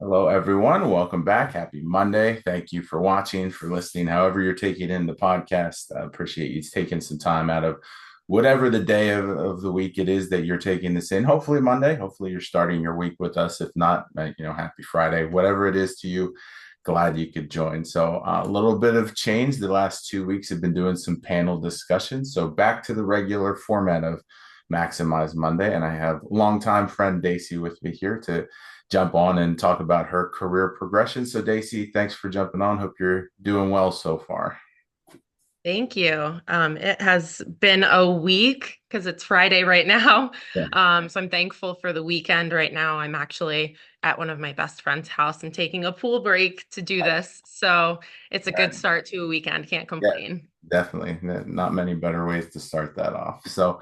Hello, everyone. Welcome back. Happy Monday. Thank you for watching, for listening, however you're taking in the podcast. I appreciate you taking some time out of whatever the day of the week it is that you're taking this in. Hopefully Monday. Hopefully you're starting your week with us. If not, happy Friday. Whatever it is to you, glad you could join. So a little bit of change. The last 2 weeks have been doing some panel discussions. So back to the regular format of Maximize Monday. And I have longtime friend Dacey with me here to jump on and talk about her career progression. So, Dacey, thanks for jumping on. Hope you're doing well so far. Thank you. It has been a week because it's Friday right now. Yeah. So I'm thankful for the weekend right now. I'm actually at one of my best friend's house and taking a pool break to do this. So it's a good start to a weekend. Can't Yeah, complain. definitely. Not many better ways to start that off. So,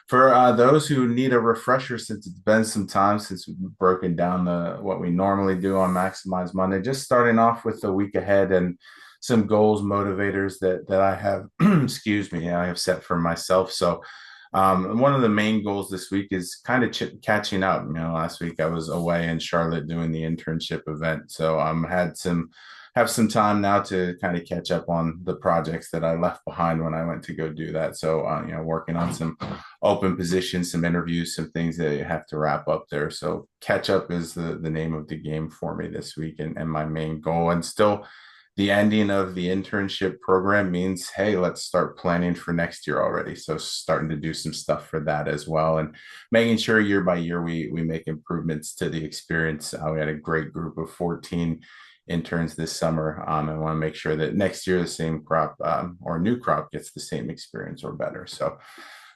for those who need a refresher, since it's been some time since we've broken down the what we normally do on Maximize Monday, just starting off with the week ahead and some goals, motivators that I have, excuse me, I have set for myself. So, one of the main goals this week is kind of catching up. Last week I was away in Charlotte doing the internship event, so had some have some time now to kind of catch up on the projects that I left behind when I went to go do that. So, working on some open positions, some interviews, some things that you have to wrap up there. So, catch up is the name of the game for me this week, and my main goal. And still, the ending of the internship program means, hey, let's start planning for next year already. So, starting to do some stuff for that as well, and making sure year by year we make improvements to the experience. We had a great group of 14 interns this summer. I want to make sure that next year the same crop or new crop gets the same experience or better. So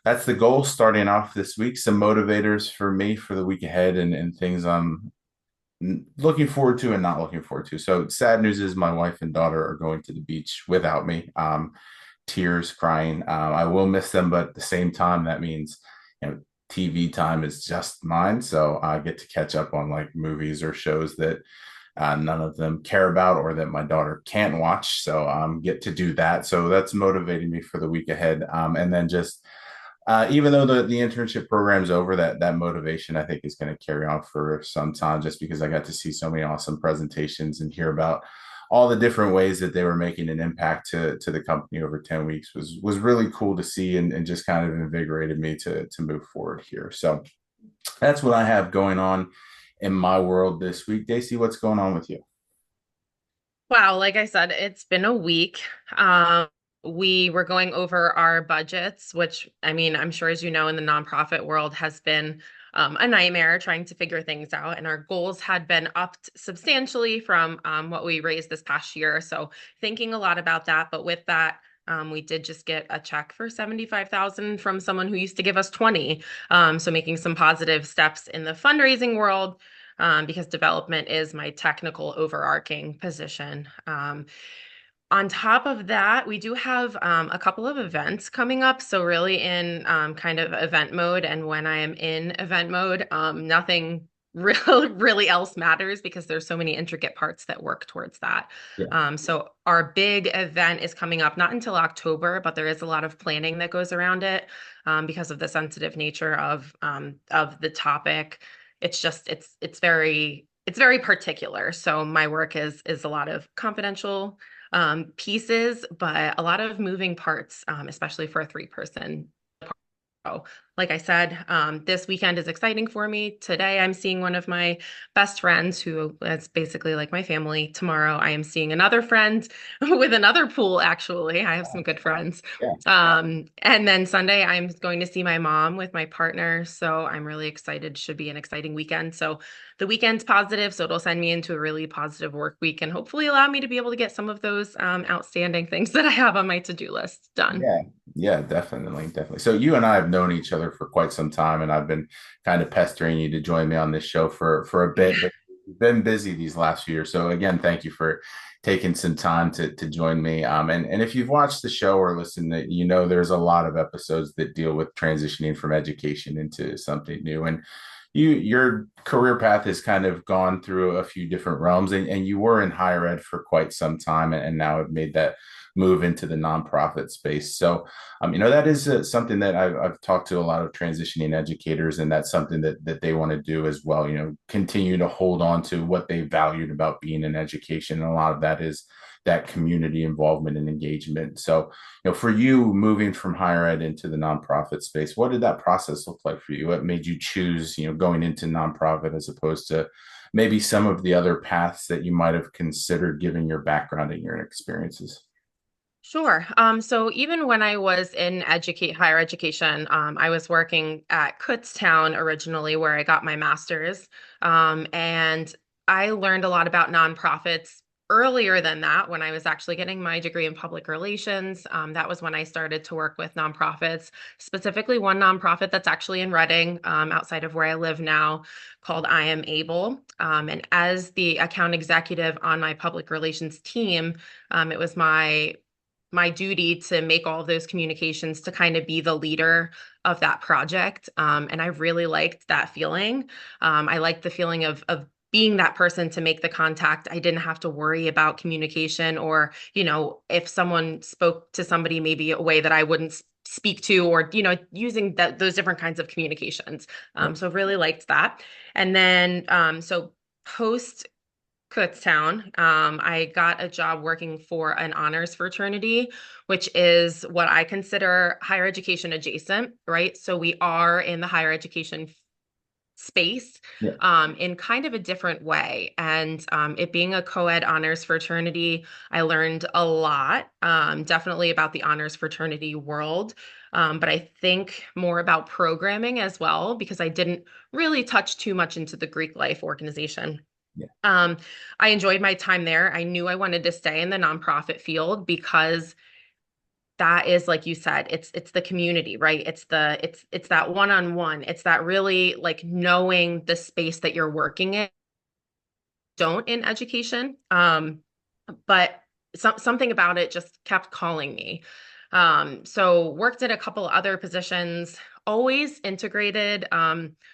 that's the goal starting off this week. Some motivators for me for the week ahead and things I'm looking forward to and not looking forward to. So sad news is my wife and daughter are going to the beach without me. Tears, crying. I will miss them, but at the same time, that means TV time is just mine. So I get to catch up on like movies or shows that none of them care about or that my daughter can't watch. So get to do that. So that's motivating me for the week ahead. And then just even though the internship program's over, that motivation I think is going to carry on for some time, just because I got to see so many awesome presentations and hear about all the different ways that they were making an impact to the company over 10 weeks was really cool to see and just kind of invigorated me to move forward here. So that's what I have going on in my world this week. Dacey, what's going on with you? Wow, like I said, it's been a week. We were going over our budgets, which I mean, I'm sure as you know, in the nonprofit world has been a nightmare trying to figure things out. And our goals had been upped substantially from what we raised this past year. So thinking a lot about that. But with that, we did just get a check for 75,000 from someone who used to give us 20. So making some positive steps in the fundraising world because development is my technical overarching position. On top of that, we do have a couple of events coming up. So, really in kind of event mode. And when I am in event mode, nothing really else matters because there's so many intricate parts that work towards that. Yeah. So, our big event is coming up not until October, but there is a lot of planning that goes around it because of the sensitive nature of the topic. It's very particular. So my work is a lot of confidential pieces, but a lot of moving parts, especially for a three-person. So, like I said, this weekend is exciting for me. Today, I'm seeing one of my best friends who is basically like my family. Tomorrow, I am seeing another friend with another pool, actually. I have some good friends. Yeah. And then Sunday, I'm going to see my mom with my partner. So I'm really excited. Should be an exciting weekend. So the weekend's positive. So it'll send me into a really positive work week and hopefully allow me to be able to get some of those outstanding things that I have on my to-do list done. Yeah, yeah, definitely, definitely. So you and I have known each other for quite some time, and I've been kind of pestering you to join me on this show for a bit, but you've been busy these last few years. So again, thank you for taking some time to join me. And if you've watched the show or listened, that you know there's a lot of episodes that deal with transitioning from education into something new. And your career path has kind of gone through a few different realms, and you were in higher ed for quite some time, and now have made that move into the nonprofit space. So, that is something that I've talked to a lot of transitioning educators, and that's something that they want to do as well. Continue to hold on to what they valued about being in education, and a lot of that is that community involvement and engagement. So, for you moving from higher ed into the nonprofit space, what did that process look like for you? What made you choose, going into nonprofit as opposed to maybe some of the other paths that you might have considered given your background and your experiences? Sure. So even when I was in higher education, I was working at Kutztown originally, where I got my master's. And I learned a lot about nonprofits earlier than that when I was actually getting my degree in public relations. That was when I started to work with nonprofits, specifically one nonprofit that's actually in Reading, outside of where I live now, called I Am Able. And as the account executive on my public relations team, it was my duty to make all of those communications to kind of be the leader of that project. And I really liked that feeling. I liked the feeling of being that person to make the contact. I didn't have to worry about communication or, if someone spoke to somebody maybe a way that I wouldn't speak to, or, using those different kinds of communications. Yeah. So really liked that. And then, so post Kutztown, I got a job working for an honors fraternity, which is what I consider higher education adjacent, right? So we are in the higher education space, Yeah. in kind of a different way. And it being a co-ed honors fraternity, I learned a lot, definitely about the honors fraternity world. But I think more about programming as well, because I didn't really touch too much into the Greek life organization. Yeah. Um, I enjoyed my time there. I knew I wanted to stay in the nonprofit field because that is, like you said, it's the community, right? It's that one-on-one. It's that really like knowing the space that you're working in, don't in education. But something about it just kept calling me. So worked at a couple other positions, always integrated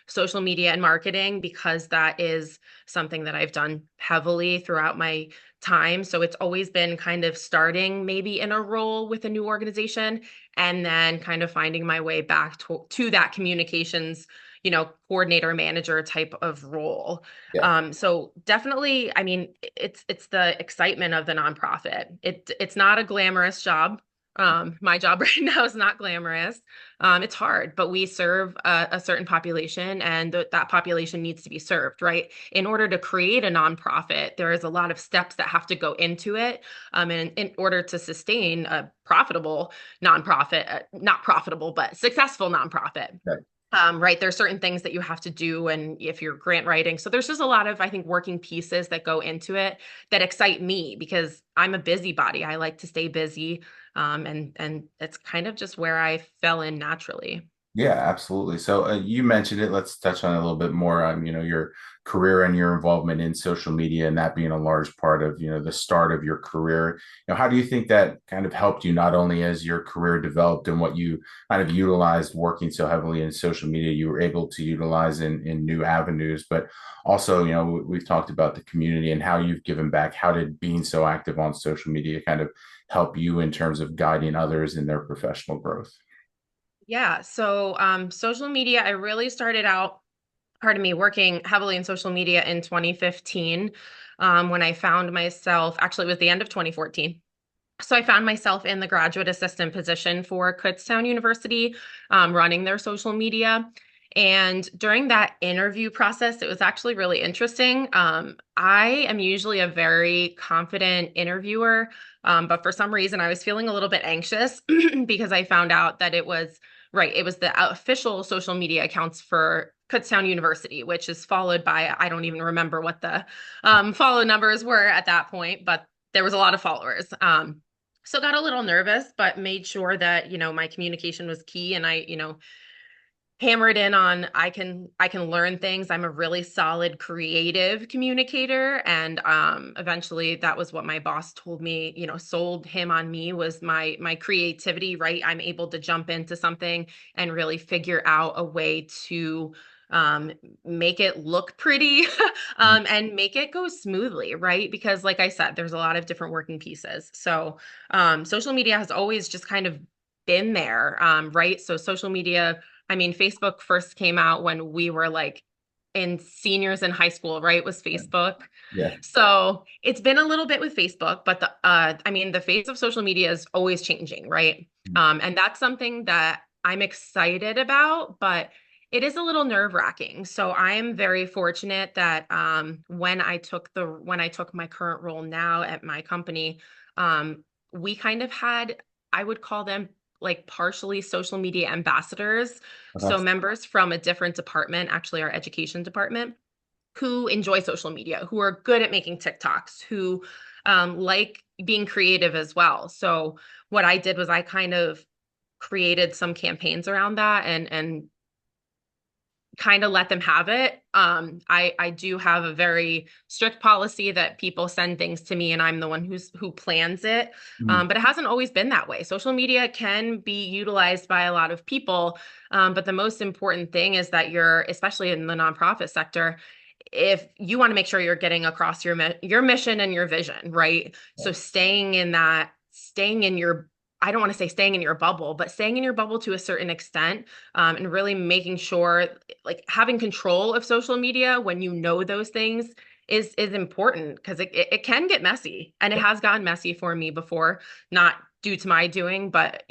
social media and marketing, because that is something that I've done heavily throughout my time. So it's always been kind of starting maybe in a role with a new organization and then kind of finding my way back to that communications, coordinator, manager type of role. Yeah. So definitely, I mean, it's the excitement of the nonprofit. It's not a glamorous job. My job right now is not glamorous. It's hard, but we serve a certain population, and that population needs to be served, right? In order to create a nonprofit, there is a lot of steps that have to go into it. And in order to sustain a profitable nonprofit, not profitable, but successful nonprofit. Right. Right. There's certain things that you have to do. And if you're grant writing, so there's just a lot of, I think, working pieces that go into it that excite me because I'm a busybody. I like to stay busy. And it's kind of just where I fell in naturally. Yeah, absolutely. So you mentioned it. Let's touch on it a little bit more. Your career and your involvement in social media, and that being a large part of the start of your career. How do you think that kind of helped you not only as your career developed and what you kind of utilized working so heavily in social media, you were able to utilize in new avenues, but also we've talked about the community and how you've given back. How did being so active on social media kind of help you in terms of guiding others in their professional growth? Yeah. So social media, I really started out, pardon me, working heavily in social media in 2015, when I found myself, actually, it was the end of 2014. So I found myself in the graduate assistant position for Kutztown University, running their social media. And during that interview process, it was actually really interesting. I am usually a very confident interviewer, but for some reason, I was feeling a little bit anxious because I found out that it was the official social media accounts for Kutztown University, which is followed by, I don't even remember what the follow numbers were at that point, but there was a lot of followers. So got a little nervous, but made sure that, my communication was key, and I, hammered in on I can learn things. I'm a really solid creative communicator. And eventually that was what my boss told me, sold him on me, was my creativity, right? I'm able to jump into something and really figure out a way to um, make it look pretty, and make it go smoothly, right? Because, like I said, there's a lot of different working pieces. So, social media has always just kind of been there, right? So, social media, I mean, Facebook first came out when we were like in seniors in high school, right? Was Facebook. Yeah. So it's been a little bit with Facebook, but I mean, the face of social media is always changing, right? And that's something that I'm excited about, but it is a little nerve-wracking. So I am very fortunate that when I took my current role now at my company, um, we kind of had, I would call them like partially social media ambassadors. So Okay. members from a different department, actually our education department, who enjoy social media, who are good at making TikToks, who like being creative as well. So what I did was I kind of created some campaigns around that and kind of let them have it. I do have a very strict policy that people send things to me and I'm the one who plans it. Mhm. But it hasn't always been that way. Social media can be utilized by a lot of people, but the most important thing is that you're, especially in the nonprofit sector, if you want to make sure you're getting across your mission and your vision, right? So staying in your, I don't want to say staying in your bubble, but staying in your bubble to a certain extent, and really making sure, like having control of social media when you know those things is important because it can get messy, and it has gotten messy for me before, not due to my doing, but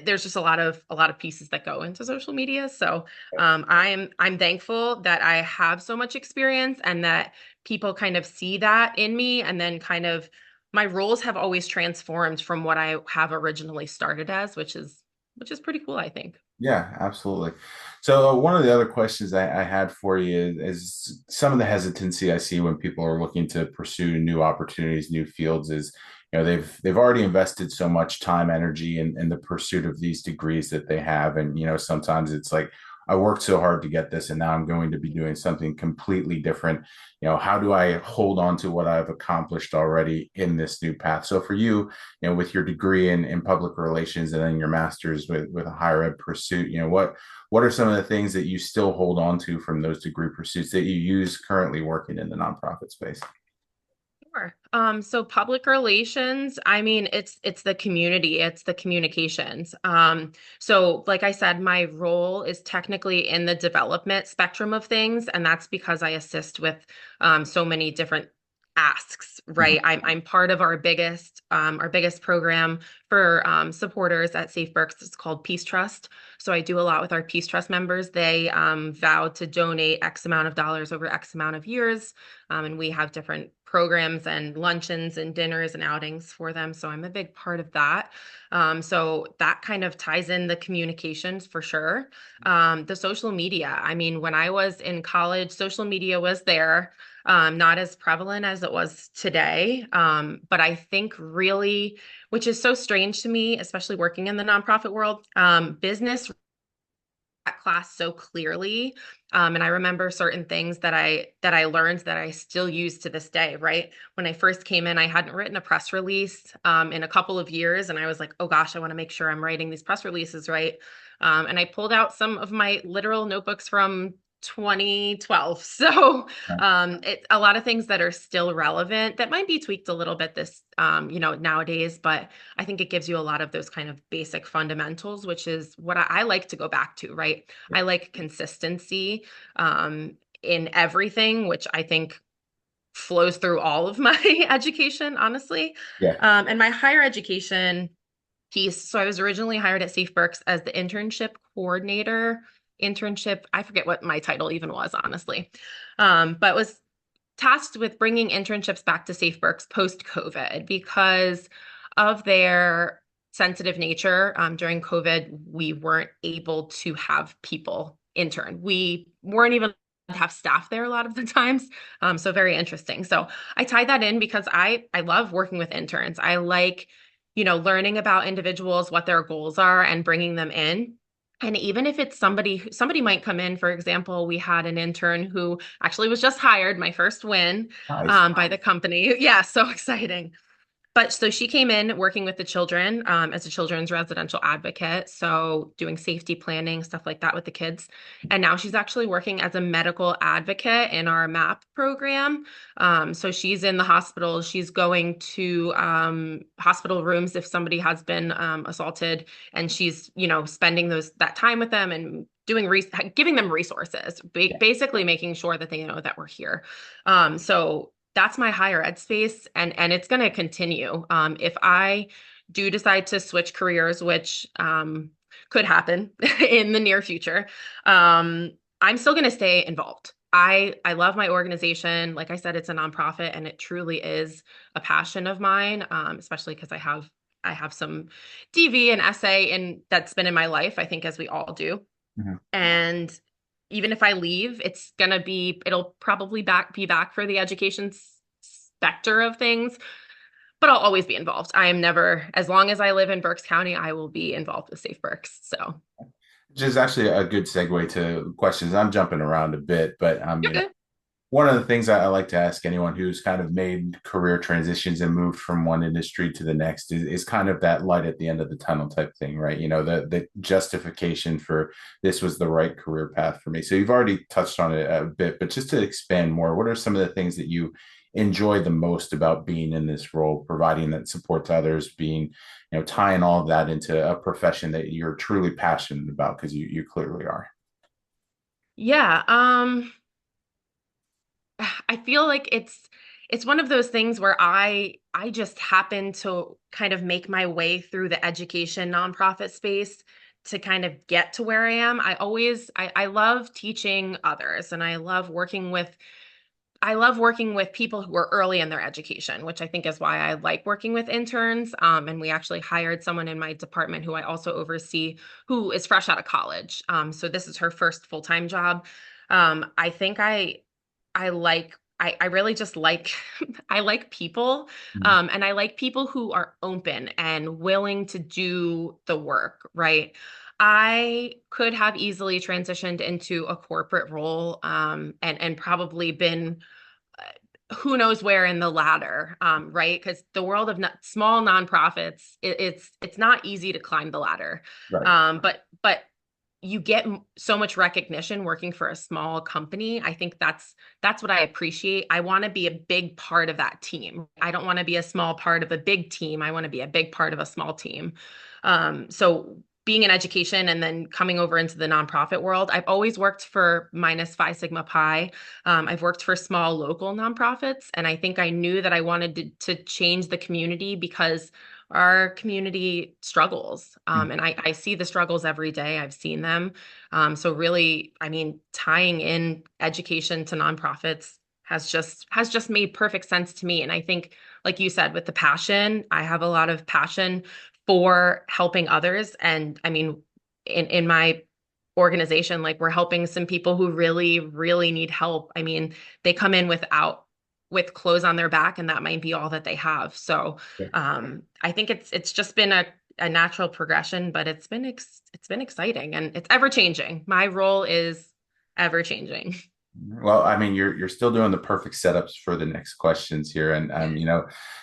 there's just a lot of pieces that go into social media. So I'm thankful that I have so much experience and that people kind of see that in me, and then kind of my roles have always transformed from what I have originally started as, which is pretty cool, I think. Yeah, absolutely. So one of the other questions I had for you is some of the hesitancy I see when people are looking to pursue new opportunities, new fields is, they've already invested so much time, energy in the pursuit of these degrees that they have. And, sometimes it's like, I worked so hard to get this, and now I'm going to be doing something completely different. How do I hold on to what I've accomplished already in this new path? So for you, with your degree in public relations and then your master's with a higher ed pursuit, what are some of the things that you still hold on to from those degree pursuits that you use currently working in the nonprofit space? Sure. So public relations, I mean, it's the community, it's the communications. So like I said, my role is technically in the development spectrum of things, and that's because I assist with so many different asks, right? I'm part of our biggest program for supporters at Safe Berks. It's called Peace Trust. So I do a lot with our Peace Trust members. They vowed to donate X amount of dollars over X amount of years. And we have different programs and luncheons and dinners and outings for them. So I'm a big part of that. So that kind of ties in the communications for sure. The social media. I mean, when I was in college, social media was there, not as prevalent as it was today. But I think really, which is so strange to me, especially working in the nonprofit world, business that class so clearly. And I remember certain things that I learned that I still use to this day, right? When I first came in, I hadn't written a press release in a couple of years, and I was like, oh gosh, I want to make sure I'm writing these press releases right. And I pulled out some of my literal notebooks from 2012. So it's a lot of things that are still relevant that might be tweaked a little bit nowadays, but I think it gives you a lot of those kind of basic fundamentals, which is what I like to go back to, right? I like consistency in everything, which I think flows through all of my education, honestly. Yeah. And my higher education piece. So I was originally hired at Safe Berks as the internship coordinator. Internship, I forget what my title even was, honestly, but was tasked with bringing internships back to Safe Berks post-COVID because of their sensitive nature. During COVID, we weren't able to have people intern. We weren't even have staff there a lot of the times. So very interesting. So I tied that in because I love working with interns. I like, learning about individuals, what their goals are, and bringing them in. And even if it's somebody might come in, for example, we had an intern who actually was just hired, my first win Nice. by the company. Yeah, so exciting. But so she came in working with the children as a children's residential advocate. So doing safety planning, stuff like that with the kids. And now she's actually working as a medical advocate in our MAP program. So she's in the hospital. She's going to hospital rooms if somebody has been assaulted, and she's, spending that time with them and giving them resources, Yeah. basically making sure that they know that we're here. So that's my higher ed space, and it's going to continue. If I do decide to switch careers, which could happen in the near future, I'm still going to stay involved. I love my organization. Like I said, it's a nonprofit, and it truly is a passion of mine, especially because I have some DV and essay and that's been in my life, I think, as we all do. Mhm. And even if I leave, it'll probably be back for the education specter of things, but I'll always be involved. I am never, as long as I live in Berks County, I will be involved with Safe Berks. So Which is actually a good segue to questions. I'm jumping around a bit, but you're good. one of the things I like to ask anyone who's kind of made career transitions and moved from one industry to the next is kind of that light at the end of the tunnel type thing, right? The justification for this was the right career path for me. So you've already touched on it a bit, but just to expand more, what are some of the things that you enjoy the most about being in this role, providing that support to others, being, tying all of that into a profession that you're truly passionate about because you clearly are. Yeah. I feel like it's one of those things where I just happen to kind of make my way through the education nonprofit space to kind of get to where I am. I love teaching others, and I love working with people who are early in their education, which I think is why I like working with interns. And we actually hired someone in my department who I also oversee, who is fresh out of college. So this is her first full-time job. I think I really just like I like people, Mhm. and I like people who are open and willing to do the work, right? I could have easily transitioned into a corporate role, and probably been who knows where in the ladder, right? Because the world of small nonprofits, it's not easy to climb the ladder, Right. but you get so much recognition working for a small company. I think that's what I appreciate. I want to be a big part of that team. I don't want to be a small part of a big team. I want to be a big part of a small team. So being in education and then coming over into the nonprofit world, I've always worked for minus Phi Sigma Pi. I've worked for small local nonprofits, and I think I knew that I wanted to change the community because our community struggles. And I see the struggles every day. I've seen them. So really, I mean, tying in education to nonprofits has just made perfect sense to me. And I think, like you said, with the passion, I have a lot of passion for helping others. And I mean, in my organization, like we're helping some people who really, really need help. I mean, they come in with clothes on their back, and that might be all that they have. So Yeah. I think it's just been a natural progression, but it's been exciting, and it's ever changing. My role is ever changing. Well, I mean, you're still doing the perfect setups for the next questions here, and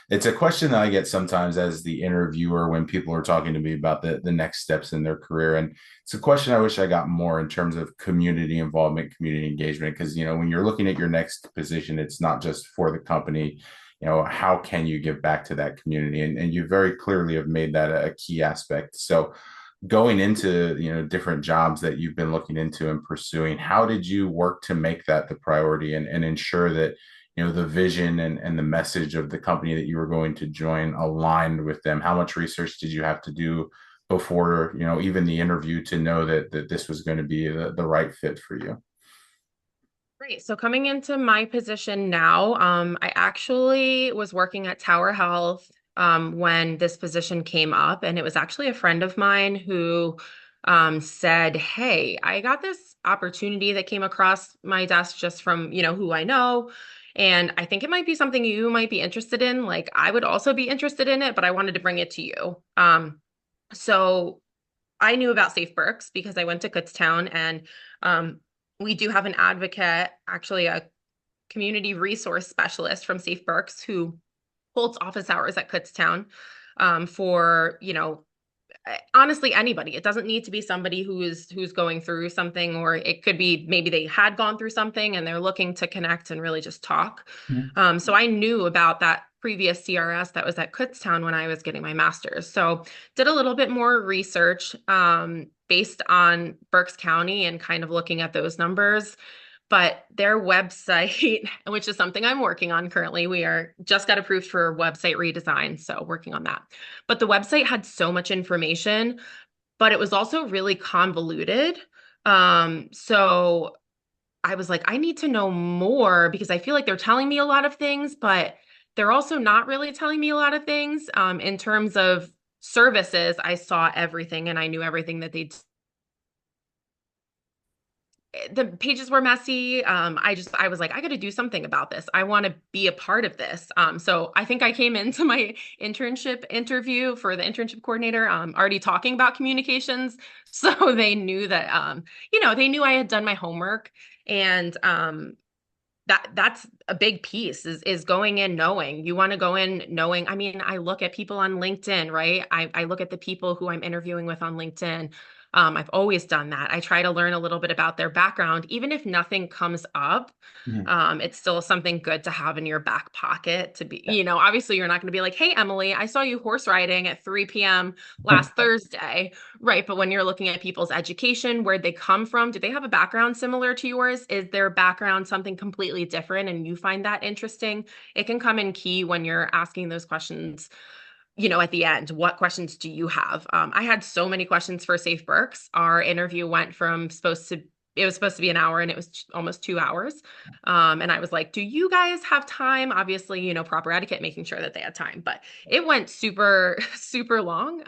it's a question that I get sometimes as the interviewer when people are talking to me about the next steps in their career, and it's a question I wish I got more in terms of community involvement, community engagement, because when you're looking at your next position, it's not just for the company. How can you give back to that community, and you very clearly have made that a key aspect. So going into different jobs that you've been looking into and pursuing, how did you work to make that the priority and ensure that the vision and the message of the company that you were going to join aligned with them? How much research did you have to do before even the interview to know that this was going to be the right fit for you? Great. So coming into my position now, I actually was working at Tower Health when this position came up, and it was actually a friend of mine who said, "Hey, I got this opportunity that came across my desk just from who I know, and I think it might be something you might be interested in. Like, I would also be interested in it, but I wanted to bring it to you." So I knew about Safe Berks because I went to Kutztown, and we do have an advocate, actually a community resource specialist from Safe Berks, who holds office hours at Kutztown for, honestly anybody. It doesn't need to be somebody who's going through something, or it could be maybe they had gone through something and they're looking to connect and really just talk. Mhm. So I knew about that previous CRS that was at Kutztown when I was getting my master's. So did a little bit more research based on Berks County and kind of looking at those numbers. But their website, which is something I'm working on currently, we are just got approved for website redesign, so working on that. But the website had so much information, but it was also really convoluted. So I was like, I need to know more because I feel like they're telling me a lot of things, but they're also not really telling me a lot of things. In terms of services, I saw everything and I knew everything that they the pages were messy. I was like, I got to do something about this. I want to be a part of this. So I think I came into my internship interview for the internship coordinator, already talking about communications. So they knew that, they knew I had done my homework, and that's a big piece is going in knowing. You want to go in knowing. I mean, I look at people on LinkedIn, right? I look at the people who I'm interviewing with on LinkedIn. I've always done that. I try to learn a little bit about their background, even if nothing comes up. Mhm. It's still something good to have in your back pocket to be, obviously you're not going to be like, hey, Emily, I saw you horse riding at 3 p.m. last Thursday. Right. But when you're looking at people's education, where'd they come from? Do they have a background similar to yours? Is their background something completely different and you find that interesting? It can come in key when you're asking those questions, at the end. What questions do you have? I had so many questions for Safe Berks. Our interview went from it was supposed to be an hour and it was almost 2 hours. And I was like, do you guys have time? Obviously, proper etiquette, making sure that they had time, but it went super, super long.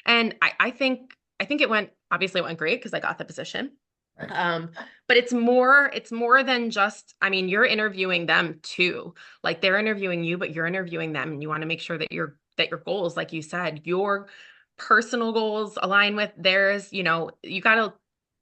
And I think it went great because I got the position. Right. Um, but it's more than just, I mean, you're interviewing them too. Like they're interviewing you, but you're interviewing them, and you want to make sure that your goals, like you said, your personal goals align with theirs. You got to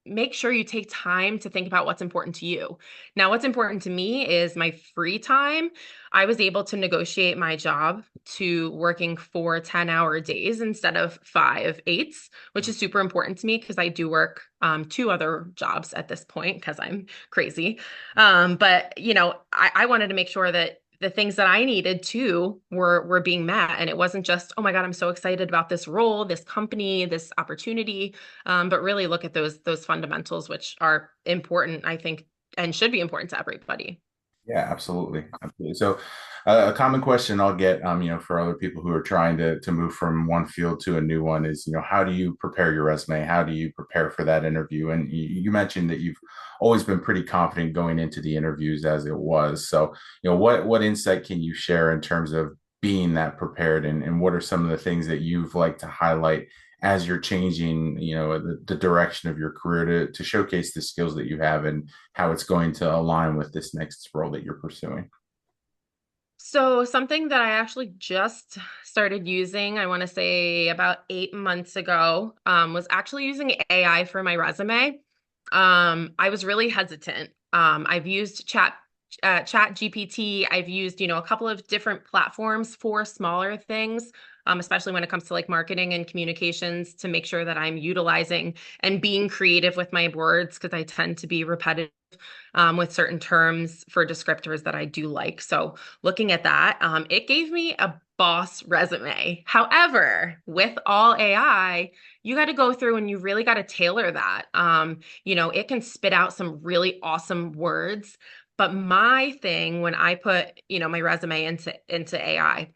make sure you take time to think about what's important to you. Now, what's important to me is my free time. I was able to negotiate my job to working 4 10-hour days instead of 5 8s, which is super important to me because I do work two other jobs at this point because I'm crazy. But I wanted to make sure that the things that I needed too were being met. And it wasn't just, oh my God, I'm so excited about this role, this company, this opportunity. But really look at those fundamentals, which are important, I think, and should be important to everybody. Yeah, absolutely. Absolutely. So, a common question I'll get, for other people who are trying to move from one field to a new one is, how do you prepare your resume? How do you prepare for that interview? And you mentioned that you've always been pretty confident going into the interviews as it was. So, what insight can you share in terms of being that prepared, and what are some of the things that you've like to highlight as you're changing, the direction of your career to showcase the skills that you have and how it's going to align with this next role that you're pursuing? So something that I actually just started using, I want to say about 8 months ago, was actually using AI for my resume. I was really hesitant. I've used Chat GPT. I've used, a couple of different platforms for smaller things, especially when it comes to like marketing and communications, to make sure that I'm utilizing and being creative with my words because I tend to be repetitive with certain terms for descriptors that I do like. So looking at that, it gave me a boss resume. However, with all AI, you got to go through and you really got to tailor that. It can spit out some really awesome words. But my thing when I put, my resume into AI,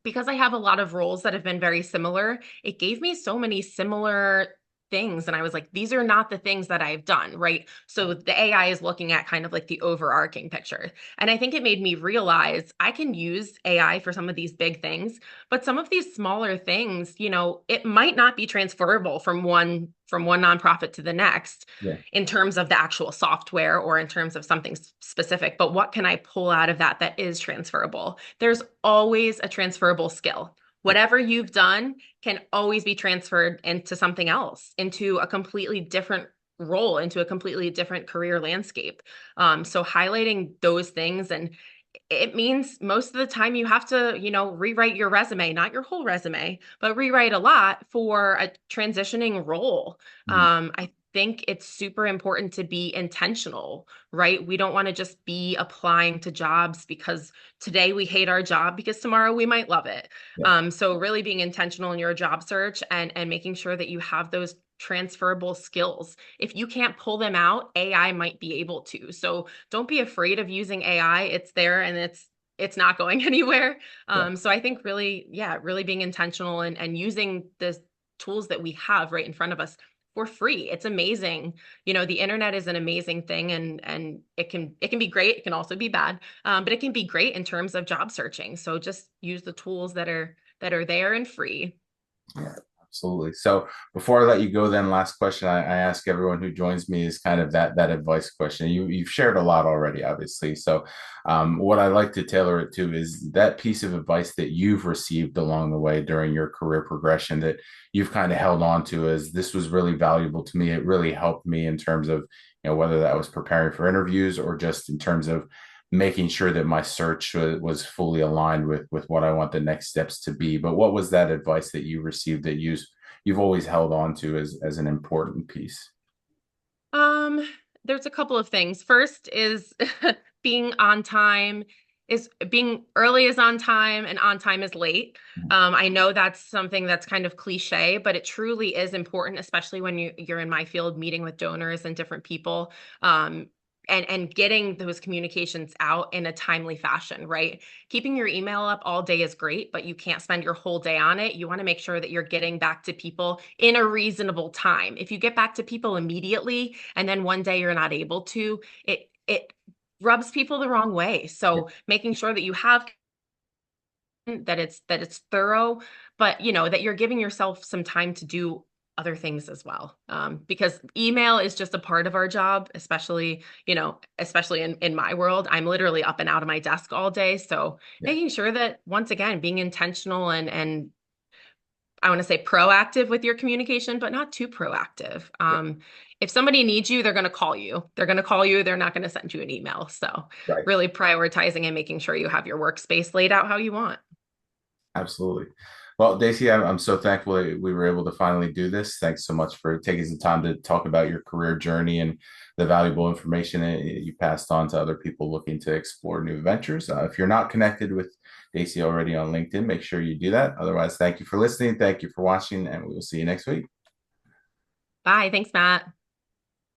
because I have a lot of roles that have been very similar, it gave me so many similar things. And I was like, these are not the things that I've done, right? So the AI is looking at kind of like the overarching picture. And I think it made me realize I can use AI for some of these big things, but some of these smaller things, it might not be transferable from one nonprofit to the next Yeah. in terms of the actual software or in terms of something specific. But what can I pull out of that is transferable? There's always a transferable skill. Whatever you've done can always be transferred into something else, into a completely different role, into a completely different career landscape. So highlighting those things, and it means most of the time you have to, rewrite your resume, not your whole resume, but rewrite a lot for a transitioning role. Mhm. I think it's super important to be intentional, right? We don't want to just be applying to jobs because today we hate our job because tomorrow we might love it. Yeah, So really being intentional in your job search and making sure that you have those transferable skills. If you can't pull them out, AI might be able to. So don't be afraid of using AI. It's there and it's not going anywhere. yeah, So I think really, yeah, really being intentional and using the tools that we have right in front of us for free. It's amazing. The internet is an amazing thing and it can be great. It can also be bad. But it can be great in terms of job searching. So just use the tools that are there and free. yeah, absolutely. So before I let you go, then last question I ask everyone who joins me is kind of that advice question. You've shared a lot already, obviously. So what I like to tailor it to is that piece of advice that you've received along the way during your career progression that you've kind of held on to as this was really valuable to me. It really helped me in terms of, whether that was preparing for interviews or just in terms of making sure that my search was fully aligned with what I want the next steps to be. But what was that advice that you received that you've always held on to as an important piece? Um, there's a couple of things. First is being on time is being early is on time and on time is late. I know that's something that's kind of cliche, but it truly is important, especially when you're in my field meeting with donors and different people. And getting those communications out in a timely fashion, right? Keeping your email up all day is great, but you can't spend your whole day on it. You want to make sure that you're getting back to people in a reasonable time. If you get back to people immediately and then one day you're not able to, it rubs people the wrong way. Yeah, So making sure that you have that it's thorough, but that you're giving yourself some time to do other things as well. Because email is just a part of our job, especially in my world. I'm literally up and out of my desk all day. So yeah, making sure that once again, being intentional and I want to say proactive with your communication, but not too proactive. yeah, If somebody needs you, they're going to call you. They're going to call you. They're not going to send you an email. So right. really prioritizing and making sure you have your workspace laid out how you want. Absolutely. Well, Dacey, I'm so thankful that we were able to finally do this. Thanks so much for taking some time to talk about your career journey and the valuable information that you passed on to other people looking to explore new ventures. If you're not connected with Dacey already on LinkedIn, make sure you do that. Otherwise, thank you for listening. Thank you for watching, and we will see you next week. Bye. Thanks, Matt.